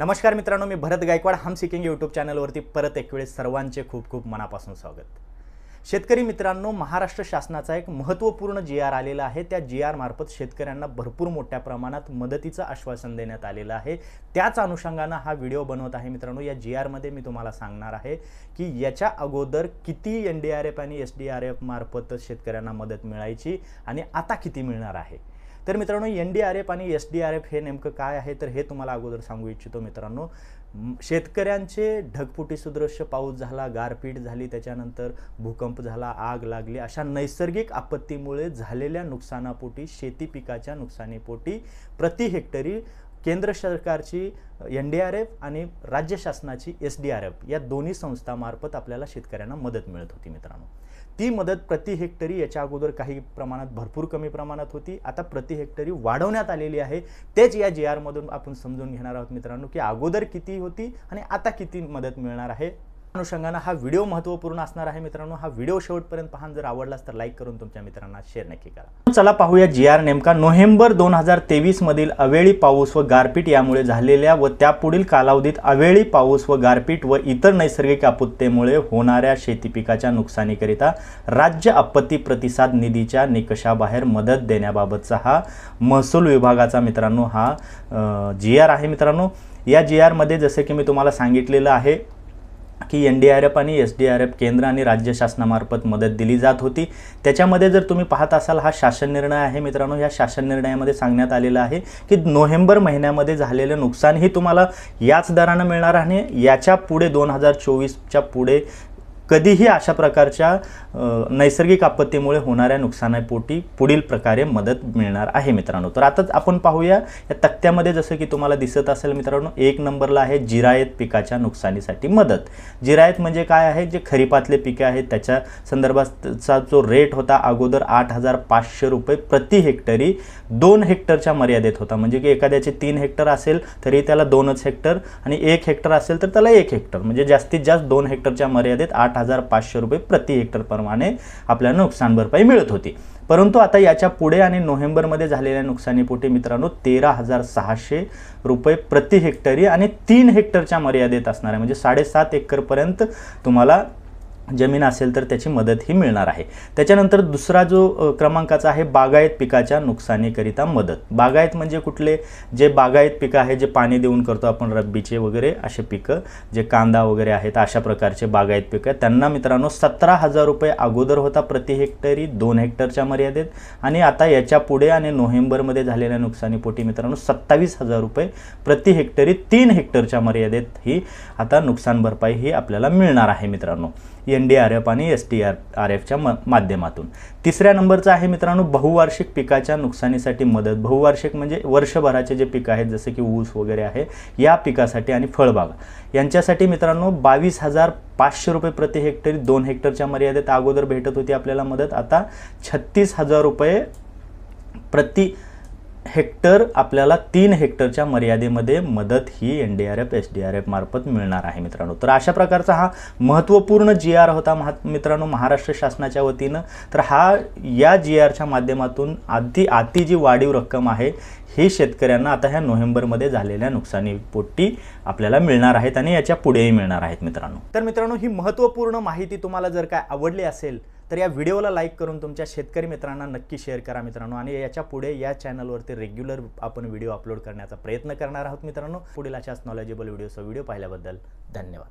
नमस्कार मित्रांनो, मी भरत गायकवाड हम seeking YouTube चॅनलवरती परत एक वेळेस सर्वांचे खूप खूप मनापासून स्वागत। शेतकरी मित्रांनो, महाराष्ट्र शासनाचा एक महत्त्वपूर्ण जी.आर आलेला आहे। त्या जी.आर मार्फत शेतकऱ्यांना भरपूर मोठ्या प्रमाणात मदतीचं आश्वासन देण्यात आलेलं आहे। त्याच अनुषंगाने हा व्हिडिओ बनवत आहे मित्रांनो। या जी.आर मध्ये मी तुम्हाला सांगणार आहे की याच्या अगोदर किती एनडीआरएफ आणि एसडीआरएफ मार्फत शेतकऱ्यांना मदत मिळायची आणि आता किती मिळणार आहे। तर मित्रांनो, एनडीआरएफ आणि एसडीआरएफ हे नेमकं काय आहे तर हे तुम्हाला अगोदर सांगू इच्छितो मित्रांनो। शेतकऱ्यांचे ढगफुटी सदृश्य पाऊस झाला, गारपीट झाली, त्याच्यानंतर भूकंप झाला, आग लागली, अशा नैसर्गिक आपत्तीमुळे झालेल्या नुकसानापोटी, शेती पिकाच्या नुकसानीपोटी प्रति हेक्टरी केंद्र सरकारची एनडीआरएफ आणि राज्य शासनाची एसडीआरएफ या दोन्ही संस्थांमार्फत आपल्याला शेतकऱ्यांना मदत मिळत होती मित्रांनो। ती मदत प्रति हेक्टरी याच्या अगोदर काही प्रमाणात भरपूर कमी प्रमाणात होती, आता प्रति हेक्टरी वाढवण्यात आलेली आहे। तेच या जीआर मधून आपण समजून घेणार आहोत मित्रांनो की अगोदर किती होती आणि आता किती मदत मिळणार आहे। अनुषंगाने हा व्हिडिओ महत्त्वपूर्ण असणार आहे मित्रांनो। हा व्हिडिओ शेवटपर्यंत पहा, जर आवडलास तर लाईक करून तुमच्या मित्रांना शेअर नक्की करा। चला पाहूया जीआर नेमका। नोव्हेंबर 2023 मधील अवेळी पाऊस व गारपीट यामुळे झालेल्या व त्यापुढील कालावधीत अवेळी पाऊस व गारपीट व इतर नैसर्गिक आपत्तीमुळे होणाऱ्या शेती पिकाच्या नुकसानीकरिता राज्य आपत्ती प्रतिसाद निधीच्या निकषाबाहेर मदत देण्याबाबतचा हा महसूल विभागाचा मित्रांनो हा जीआर आहे मित्रांनो। या जीआर मध्ये जसे की मी तुम्हाला सांगितलेलं आहे की एनडीआरएफ आणि एसडीआरएफ केंद्र आणि राज्य शासनामार्फत मदत दिली जात होती। त्याच्यामध्ये जर तुम्ही पाहत असाल हा शासन निर्णय आहे मित्रांनो। या शासन निर्णयामध्ये सांगण्यात आलेलं आहे की नोव्हेंबर महिन्यामध्ये झालेले नुकसान ही तुम्हाला याच दराने मिळणार आहे। याच्या पुढे 2024च्या पुढे कधीही अशा प्रकारच्या नैसर्गिक आपत्तीमुळे होणाऱ्या नुकसानापोटी पुढील प्रकारे मदत मिळणार आहे मित्रांनो। तर आता आपण पाहूया या तक्त्यामध्ये जसं की तुम्हाला दिसत असेल मित्रांनो, 1 नंबरला आहे जिरायत पिकाच्या नुकसानीसाठी मदत। जिरायत म्हणजे काय आहे, जे खरीपातले पिके आहेत त्याच्या संदर्भाचा जो रेट होता अगोदर 8,500 रुपये प्रति हेक्टरी 2 हेक्टरच्या मर्यादेत होता। म्हणजे की एखाद्याचे 3 हेक्टर असेल तरी त्याला 2च हेक्टर आणि 1 हेक्टर असेल तर त्याला 1 हेक्टर, म्हणजे जास्तीत जास्त 2 हेक्टरच्या मर्यादेत 8,500 रुपये प्रति हेक्टर प्रमाणे आपल्याला नुकसान भरपाई मिळत होती। परंतु आता याच्या पुढे आणि नोव्हेंबर मध्ये झालेल्या नुकसानीपोटी मित्रांनो 13,600 रुपये प्रति हेक्टरी आणि 3 हेक्टरच्या मर्यादेत असणार आहे। म्हणजे 7.5 एकर पर्यंत तुम्हाला जमीन असेल तर त्याची मदत ही मिळणार आहे। त्याच्यानंतर दुसरा जो क्रमांकाचा आहे बागायत पिकाच्या नुकसानीकरिता मदत। बागायत म्हणजे कुठले, जे बागायत पिकं आहे जे पाणी देऊन करतो आपण, रब्बीचे वगैरे असे पिकं, जे कांदा वगैरे आहेत अशा प्रकारचे बागायत पिकं, त्यांना मित्रांनो 17,000 रुपये अगोदर होता प्रति हेक्टरी 2 हेक्टरच्या मर्यादेत आणि आता याच्या पुढे आणि नोव्हेंबर मध्ये झालेल्या नुकसानीपोटी मित्रांनो 27,000 रुपये प्रति हेक्टरी 3 हेक्टरच्या मर्यादेत ही आता नुकसान भरपाई ही आपल्याला मिळणार आहे मित्रांनो एनडीआरएफ आणि एसडीआरएफच्या माध्यमातून। तिसऱ्या नंबरचा आहे मित्रांनो बहुवार्षिक पिकाच्या नुकसानीसाठी मदत। बहुवार्षिक म्हणजे वर्षभराचे जे पिकं आहेत जसे की ऊस वगैरे आहे या पिकासाठी आणि फळबागा यांच्यासाठी मित्रांनो 22,500 रुपये प्रति हेक्टरी 2 हेक्टरच्या मर्यादेत अगोदर भेटत होती आपल्याला मदत। आता 36,000 रुपये प्रति हेक्टर आपल्याला 3 हेक्टरच्या मर्यादेमध्ये मदत ही एनडीआरएफ एसडीआरएफ मार्फत मिळणार आहे मित्रांनो। तर अशा प्रकारचा हा महत्त्वपूर्ण जीआर होता मित्रांनो महाराष्ट्र शासनाच्या वतीनं। तर हा या जीआरच्या माध्यमातून आधी जी वाढीव रक्कम आहे ही शेतकऱ्यांना आता ह्या नोव्हेंबरमध्ये झालेल्या नुकसानीपोटी आपल्याला मिळणार आहेत आणि याच्या पुढेही मिळणार आहेत मित्रांनो। तर मित्रांनो, ही महत्त्वपूर्ण माहिती तुम्हाला जर काय आवडली असेल तर या व्हिडिओला लाईक करून तुमच्या शेतकरी मित्रांना नक्की शेअर करा मित्रांनो। आणि याच्या पुढे या चॅनलवरती रेग्युलर आपण व्हिडिओ अपलोड करण्याचा प्रयत्न करणार आहोत मित्रांनो। पुढील अशाच नॉलेजेबल व्हिडिओ पाहिल्याबद्दल धन्यवाद।